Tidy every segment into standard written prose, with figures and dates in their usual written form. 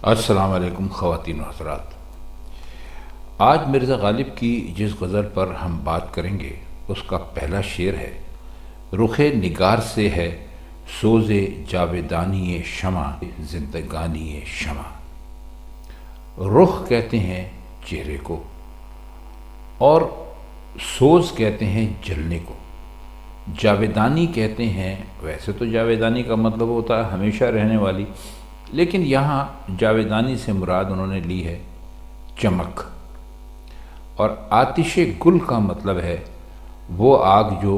السلام علیکم خواتین و حضرات۔ آج مرزا غالب کی جس غزل پر ہم بات کریں گے اس کا پہلا شعر ہے: رخ نگار سے ہے سوز جاویدانی شمع زندگانی شمع۔ رخ کہتے ہیں چہرے کو اور سوز کہتے ہیں جلنے کو، جاویدانی کہتے ہیں، ویسے تو جاویدانی کا مطلب ہوتا ہے ہمیشہ رہنے والی، لیکن یہاں جاویدانی سے مراد انہوں نے لی ہے چمک، اور آتش گل کا مطلب ہے وہ آگ جو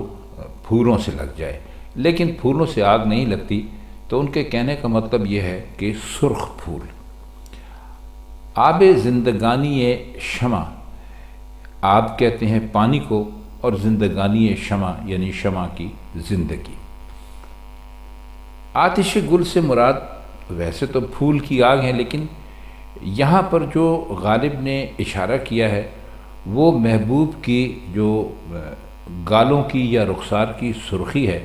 پھولوں سے لگ جائے، لیکن پھولوں سے آگ نہیں لگتی، تو ان کے کہنے کا مطلب یہ ہے کہ سرخ پھول۔ آب زندگانی شمع، آب کہتے ہیں پانی کو، اور زندگانی شمع یعنی شمع کی زندگی۔ آتش گل سے مراد ویسے تو پھول کی آگ ہے، لیکن یہاں پر جو غالب نے اشارہ کیا ہے وہ محبوب کی جو گالوں کی یا رخسار کی سرخی ہے،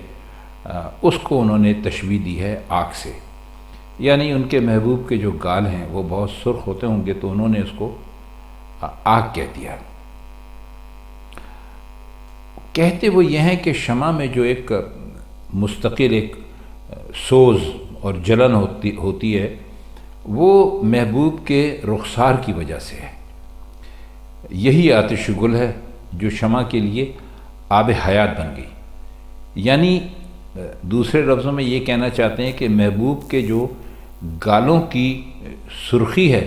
اس کو انہوں نے تشبیہ دی ہے آگ سے، یعنی ان کے محبوب کے جو گال ہیں وہ بہت سرخ ہوتے ہوں گے، تو انہوں نے اس کو آگ کہہ دیا۔ کہتے وہ یہ ہیں کہ شمع میں جو ایک مستقل ایک سوز اور جلن ہوتی ہے وہ محبوب کے رخسار کی وجہ سے ہے۔ یہی آتش گل ہے جو شمع کے لیے آب حیات بن گئی، یعنی دوسرے لفظوں میں یہ کہنا چاہتے ہیں کہ محبوب کے جو گالوں کی سرخی ہے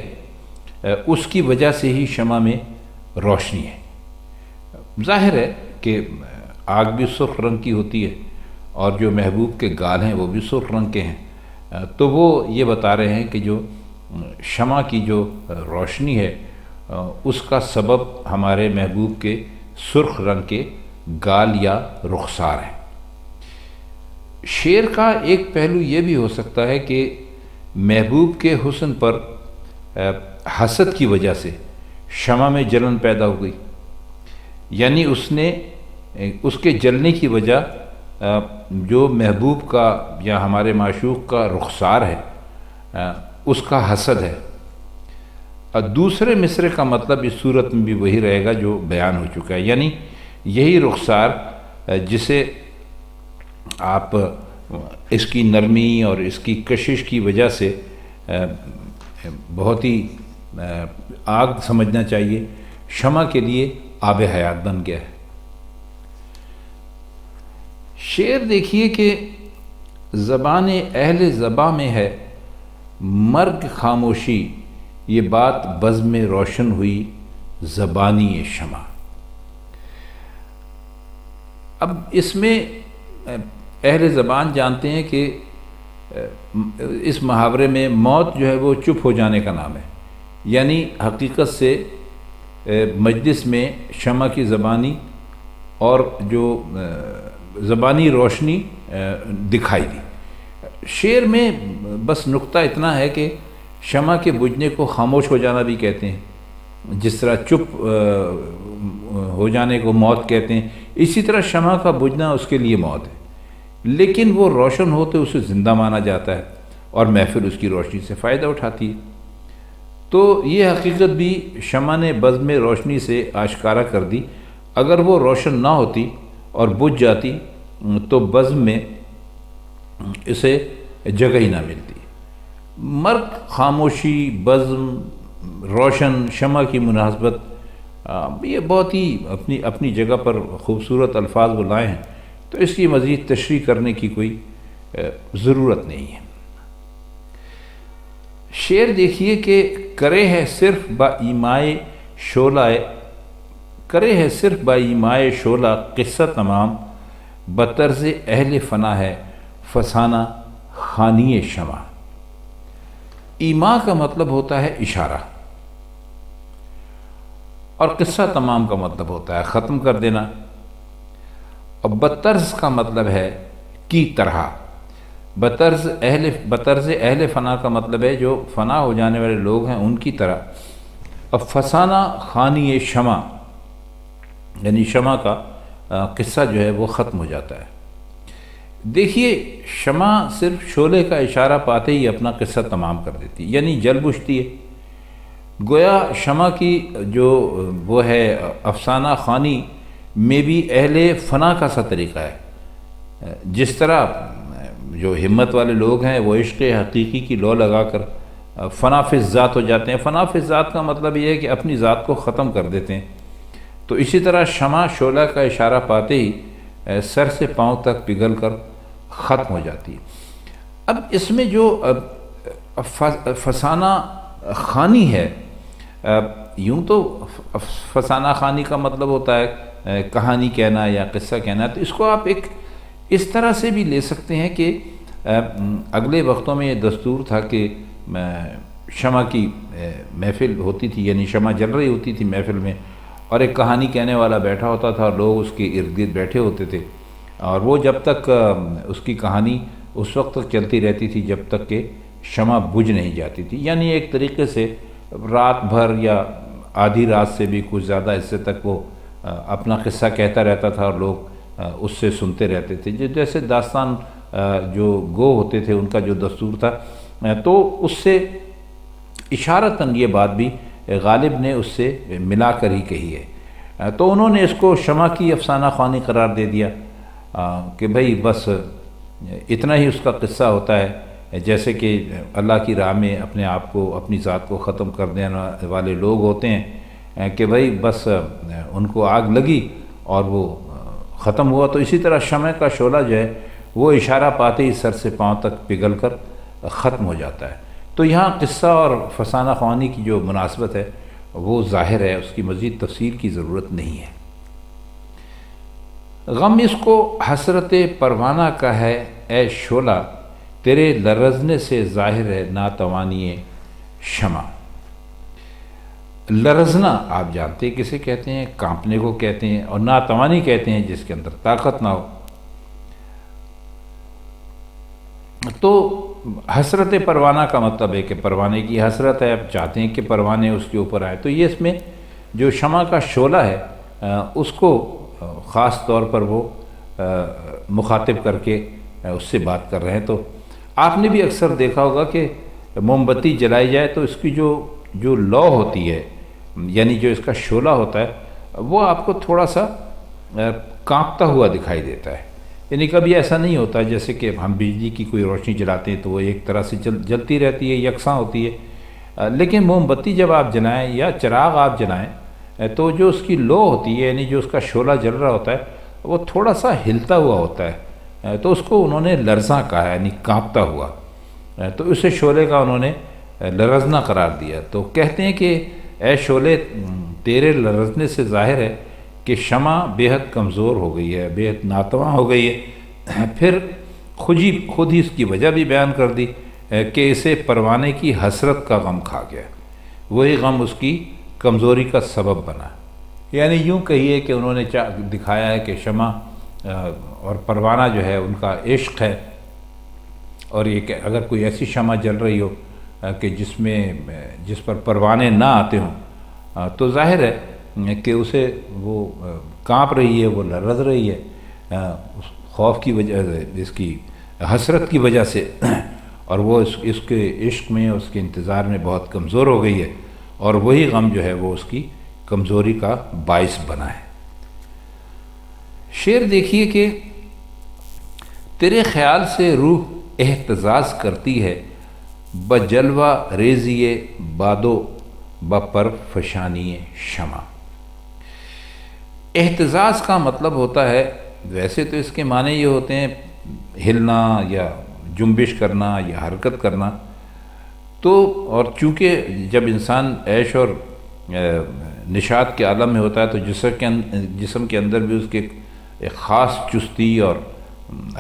اس کی وجہ سے ہی شمع میں روشنی ہے۔ ظاہر ہے کہ آگ بھی سرخ رنگ کی ہوتی ہے اور جو محبوب کے گال ہیں وہ بھی سرخ رنگ کے ہیں، تو وہ یہ بتا رہے ہیں کہ جو شمع کی جو روشنی ہے اس کا سبب ہمارے محبوب کے سرخ رنگ کے گال یا رخسار ہیں۔ شعر کا ایک پہلو یہ بھی ہو سکتا ہے کہ محبوب کے حسن پر حسد کی وجہ سے شمع میں جلن پیدا ہو گئی، یعنی اس کے جلنے کی وجہ جو محبوب کا یا ہمارے معشوق کا رخسار ہے اس کا حسد ہے۔ اور دوسرے مصرعے کا مطلب اس صورت میں بھی وہی رہے گا جو بیان ہو چکا ہے، یعنی یہی رخسار جسے آپ اس کی نرمی اور اس کی کشش کی وجہ سے بہت ہی آگ سمجھنا چاہیے، شمع کے لیے آب حیات بن گیا ہے۔ شعر دیکھیے کہ زبان اہل زباں میں ہے مرگ خاموشی، یہ بات بزم میں روشن ہوئی زبانی شمع۔ اب اس میں اہل زبان جانتے ہیں کہ اس محاورے میں موت جو ہے وہ چپ ہو جانے کا نام ہے، یعنی حقیقت سے مجلس میں شمع کی زبانی اور جو زبانی روشنی دکھائی دی۔ شعر میں بس نقطہ اتنا ہے کہ شمع کے بجھنے کو خاموش ہو جانا بھی کہتے ہیں، جس طرح چپ ہو جانے کو موت کہتے ہیں، اسی طرح شمع کا بجھنا اس کے لیے موت ہے، لیکن وہ روشن ہو تو اسے زندہ مانا جاتا ہے اور محفل اس کی روشنی سے فائدہ اٹھاتی ہے۔ تو یہ حقیقت بھی شمع نے بزم روشنی سے آشکارا کر دی۔ اگر وہ روشن نہ ہوتی اور بجھ جاتی تو بزم میں اسے جگہ ہی نہ ملتی۔ مرگ خاموشی، بزم، روشن، شمع کی مناسبت، یہ بہت ہی اپنی جگہ پر خوبصورت الفاظ وہ لائے ہیں، تو اس کی مزید تشریح کرنے کی کوئی ضرورت نہیں ہے۔ شعر دیکھیے کہ کرے ہے صرف با ایمائے شعلہ، کرے ہے صرف با ایمائے شعلہ قصہ تمام، بطرز اہل فنا ہے فسانہ خانی شمع۔ ایما کا مطلب ہوتا ہے اشارہ، اور قصہ تمام کا مطلب ہوتا ہے ختم کر دینا، اور بطرز کا مطلب ہے کی طرح۔ بطرز اہل فنا کا مطلب ہے جو فنا ہو جانے والے لوگ ہیں ان کی طرح، اور فسانہ خانی شمع یعنی شمع کا قصہ جو ہے وہ ختم ہو جاتا ہے۔ دیکھیے شمع صرف شعلے کا اشارہ پاتے ہی اپنا قصہ تمام کر دیتی، یعنی جل بجھتی ہے۔ گویا شمع کی جو وہ ہے افسانہ خوانی میں بھی اہل فنا کا سا طریقہ ہے۔ جس طرح جو ہمت والے لوگ ہیں وہ عشق حقیقی کی لو لگا کر فنا فی الذات ہو جاتے ہیں۔ فنا فی الذات کا مطلب یہ ہے کہ اپنی ذات کو ختم کر دیتے ہیں۔ تو اسی طرح شمع شعلہ کا اشارہ پاتے ہی سر سے پاؤں تک پگھل کر ختم ہو جاتی ہے۔ اب اس میں جو فسانہ خوانی ہے، یوں تو فسانہ خوانی کا مطلب ہوتا ہے کہانی کہنا یا قصہ کہنا، تو اس کو آپ ایک اس طرح سے بھی لے سکتے ہیں کہ اگلے وقتوں میں یہ دستور تھا کہ شمع کی محفل ہوتی تھی، یعنی شمع جل رہی ہوتی تھی محفل میں، اور ایک کہانی کہنے والا بیٹھا ہوتا تھا اور لوگ اس کے ارد گرد بیٹھے ہوتے تھے، اور وہ جب تک اس کی کہانی اس وقت تک چلتی رہتی تھی جب تک کہ شمع بجھ نہیں جاتی تھی، یعنی ایک طریقے سے رات بھر یا آدھی رات سے بھی کچھ زیادہ حصے تک وہ اپنا قصہ کہتا رہتا تھا اور لوگ اس سے سنتے رہتے تھے۔ جیسے داستان جو گو ہوتے تھے ان کا جو دستور تھا، تو اس سے اشارتاً یہ بات بھی غالب نے اس سے ملا کر ہی کہی ہے، تو انہوں نے اس کو شمع کی افسانہ خوانی قرار دے دیا کہ بھئی بس اتنا ہی اس کا قصہ ہوتا ہے، جیسے کہ اللہ کی راہ میں اپنے آپ کو اپنی ذات کو ختم کر دینے والے لوگ ہوتے ہیں کہ بھئی بس ان کو آگ لگی اور وہ ختم ہوا، تو اسی طرح شمع کا شعلہ جو ہے وہ اشارہ پاتے ہی سر سے پاؤں تک پگھل کر ختم ہو جاتا ہے۔ تو یہاں قصہ اور فسانہ خوانی کی جو مناسبت ہے وہ ظاہر ہے، اس کی مزید تفصیل کی ضرورت نہیں ہے۔ غم اس کو حسرت پروانہ کا ہے اے شعلہ، تیرے لرزنے سے ظاہر ہے ناتوانی شمع۔ لرزنا آپ جانتے ہیں کسے کہتے ہیں، کانپنے کو کہتے ہیں، اور ناتوانی کہتے ہیں جس کے اندر طاقت نہ ہو۔ تو حسرت پروانہ کا مطلب ہے کہ پروانے کی حسرت ہے، آپ چاہتے ہیں کہ پروانے اس کے اوپر آئے، تو یہ اس میں جو شمع کا شعلہ ہے اس کو خاص طور پر وہ مخاطب کر کے اس سے بات کر رہے ہیں۔ تو آپ نے بھی اکثر دیکھا ہوگا کہ موم بتی جلائی جائے تو اس کی جو لو ہوتی ہے، یعنی جو اس کا شعلہ ہوتا ہے، وہ آپ کو تھوڑا سا کانپتا ہوا دکھائی دیتا ہے، یعنی کبھی ایسا نہیں ہوتا جیسے کہ ہم بجلی کی کوئی روشنی جلاتے ہیں تو وہ ایک طرح سے جلتی رہتی ہے، یکساں ہوتی ہے، لیکن موم بتی جب آپ جلائیں یا چراغ آپ جلائیں تو جو اس کی لو ہوتی ہے، یعنی جو اس کا شعلہ جل رہا ہوتا ہے، وہ تھوڑا سا ہلتا ہوا ہوتا ہے، تو اس کو انہوں نے لرزاں کہا ہے، یعنی کانپتا ہوا، تو اسے شعلے کا انہوں نے لرزنا قرار دیا۔ تو کہتے ہیں کہ اے شعلے تیرے لرزنے سے ظاہر ہے کہ شمع بے حد کمزور ہو گئی ہے، بے حد ناتواں ہو گئی ہے۔ پھر خود ہی اس کی وجہ بھی بیان کر دی کہ اسے پروانے کی حسرت کا غم کھا گیا، وہی غم اس کی کمزوری کا سبب بنا۔ یعنی یوں کہیے کہ انہوں نے دکھایا ہے کہ شمع اور پروانہ جو ہے ان کا عشق ہے، اور یہ کہ اگر کوئی ایسی شمع جل رہی ہو کہ جس پر پروانے نہ آتے ہوں تو ظاہر ہے کہ اسے وہ کانپ رہی ہے، وہ لرز رہی ہے اس خوف کی وجہ سے، اس کی حسرت کی وجہ سے، اور وہ اس کے عشق میں، اس کے انتظار میں بہت کمزور ہو گئی ہے، اور وہی غم جو ہے وہ اس کی کمزوری کا باعث بنا ہے۔ شعر دیکھیے کہ تیرے خیال سے روح احتزاز کرتی ہے، بجلوہ ریزی بادو بپر فشانی شمع۔ احتزاز کا مطلب ہوتا ہے، ویسے تو اس کے معنی یہ ہوتے ہیں ہلنا یا جنبش کرنا یا حرکت کرنا، تو اور چونکہ جب انسان عیش اور نشاط کے عالم میں ہوتا ہے تو جسم کے اندر بھی اس کے ایک خاص چستی اور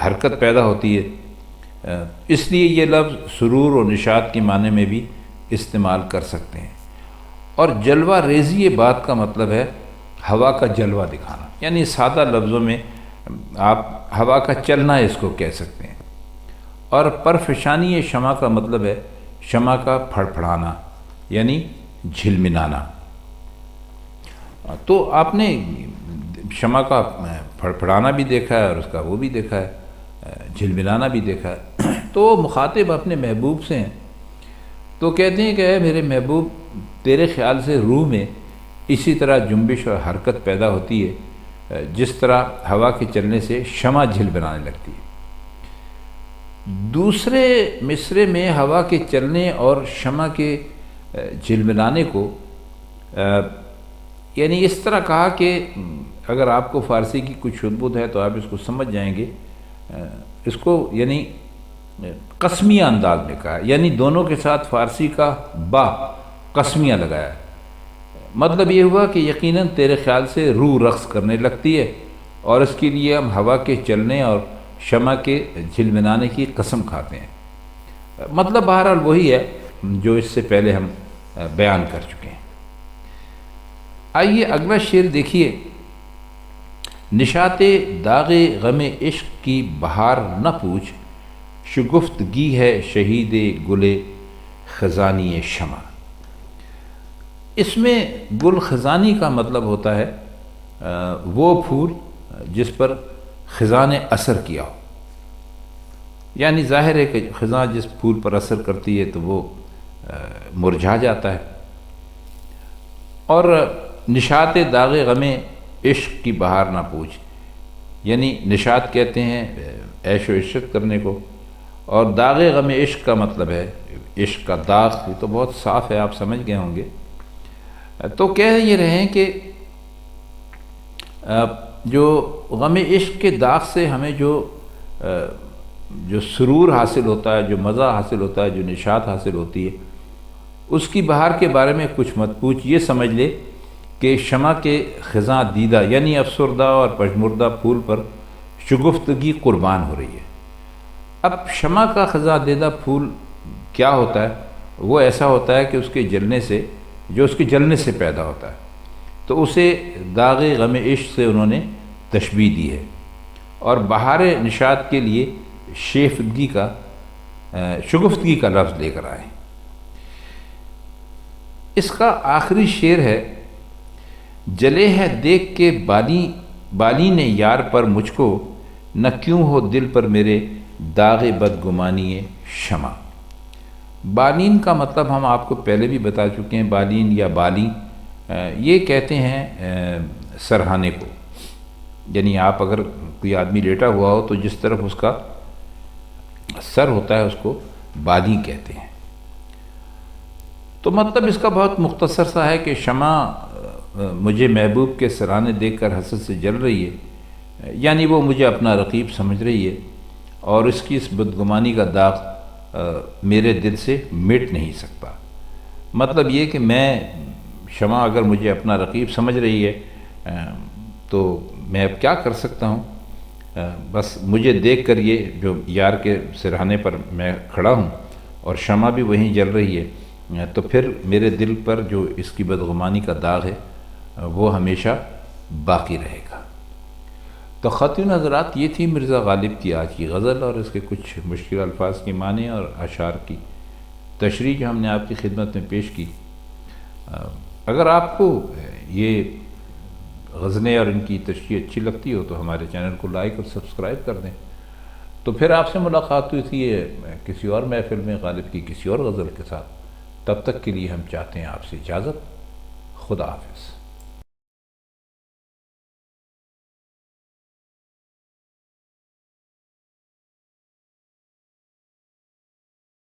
حرکت پیدا ہوتی ہے، اس لیے یہ لفظ سرور اور نشاط کے معنی میں بھی استعمال کر سکتے ہیں۔ اور جلوہ ریزی بات کا مطلب ہے ہوا کا جلوہ دکھانا، یعنی سادہ لفظوں میں آپ ہوا کا چلنا اس کو کہہ سکتے ہیں۔ اور پرفشانی شمع کا مطلب ہے شمع کا پھڑپھڑانا، یعنی جھلملانا۔ تو آپ نے شمع کا پھڑپھڑانا بھی دیکھا ہے اور اس کا وہ بھی دیکھا ہے، جھلملانا بھی دیکھا ہے۔ تو وہ مخاطب اپنے محبوب سے ہیں، تو کہتے ہیں کہ اے میرے محبوب، تیرے خیال سے روح میں اسی طرح جنبش اور حرکت پیدا ہوتی ہے جس طرح ہوا کے چلنے سے شمع جھلملانے لگتی ہے۔ دوسرے مصرے میں ہوا کے چلنے اور شمع کے جھلملانے کو یعنی اس طرح کہا کہ اگر آپ کو فارسی کی کچھ شدبد ہے تو آپ اس کو سمجھ جائیں گے، اس کو یعنی قسمیہ انداز میں کہا، یعنی دونوں کے ساتھ فارسی کا با قسمیہ لگایا ہے۔ مطلب یہ ہوا کہ یقیناً تیرے خیال سے روح رقص کرنے لگتی ہے اور اس کے لیے ہم ہوا کے چلنے اور شمع کے جھلملانے کی قسم کھاتے ہیں۔ مطلب بہرحال وہی ہے جو اس سے پہلے ہم بیان کر چکے ہیں۔ آئیے اگلا شعر دیکھیے۔ نشاط داغ غم عشق کی بہار نہ پوچھ، شگفتگی ہے شہید گل خزانی شمع۔ اس میں گل خزانی کا مطلب ہوتا ہے وہ پھول جس پر خزاں نے اثر کیا ہو، یعنی ظاہر ہے کہ خزاں جس پھول پر اثر کرتی ہے تو وہ مرجھا جاتا ہے۔ اور نشاط داغ غم عشق کی بہار نہ پوچھ، یعنی نشاط کہتے ہیں عیش و عشرت کرنے کو، اور داغ غم عشق کا مطلب ہے عشق کا داغ۔ یہ تو بہت صاف ہے، آپ سمجھ گئے ہوں گے۔ تو کہہ یہ رہے ہیں کہ جو غم عشق کے داغ سے ہمیں جو سرور حاصل ہوتا ہے، جو مزہ حاصل ہوتا ہے، جو نشاط حاصل ہوتی ہے، اس کی بہار کے بارے میں کچھ مت پوچھ۔ یہ سمجھ لے کہ شمع کے خزاں دیدہ یعنی افسردہ اور پژمردہ پھول پر شگفتگی قربان ہو رہی ہے۔ اب شمع کا خزاں دیدہ پھول کیا ہوتا ہے؟ وہ ایسا ہوتا ہے کہ اس کے جلنے سے، جو اس کے جلنے سے پیدا ہوتا ہے، تو اسے داغ غم عشق سے انہوں نے تشبیہ دی ہے، اور بہار نشاط کے لیے شیفتگی کا شگفتگی کا لفظ لے کر آئے۔ اس کا آخری شعر ہے، جلے ہے دیکھ کے بالی نے یار پر مجھ کو، نہ کیوں ہو دل پر میرے داغ بدگمانی شمع۔ بالین کا مطلب ہم آپ کو پہلے بھی بتا چکے ہیں، بالین یا بالی یہ کہتے ہیں سرہانے کو، یعنی آپ اگر کوئی آدمی لیٹا ہوا ہو تو جس طرف اس کا سر ہوتا ہے اس کو بالی کہتے ہیں۔ تو مطلب اس کا بہت مختصر سا ہے کہ شمع مجھے محبوب کے سرانے دیکھ کر حسد سے جل رہی ہے، یعنی وہ مجھے اپنا رقیب سمجھ رہی ہے، اور اس کی اس بدگمانی کا داغ میرے دل سے مٹ نہیں سکتا۔ مطلب یہ کہ میں شمع اگر مجھے اپنا رقیب سمجھ رہی ہے تو میں اب کیا کر سکتا ہوں؟ بس مجھے دیکھ کر یہ جو یار کے سرہانے پر میں کھڑا ہوں اور شمع بھی وہیں جل رہی ہے، تو پھر میرے دل پر جو اس کی بدگمانی کا داغ ہے وہ ہمیشہ باقی رہے گا۔ تو خواتین حضرات، یہ تھی مرزا غالب کی آج کی غزل اور اس کے کچھ مشکل الفاظ کی معنی اور اشعار کی تشریح جو ہم نے آپ کی خدمت میں پیش کی۔ اگر آپ کو یہ غزلیں اور ان کی تشریح اچھی لگتی ہو تو ہمارے چینل کو لائک اور سبسکرائب کر دیں۔ تو پھر آپ سے ملاقات ہوئی تھی کسی اور محفل میں غالب کی کسی اور غزل کے ساتھ۔ تب تک کے لیے ہم چاہتے ہیں آپ سے اجازت۔ خدا حافظ۔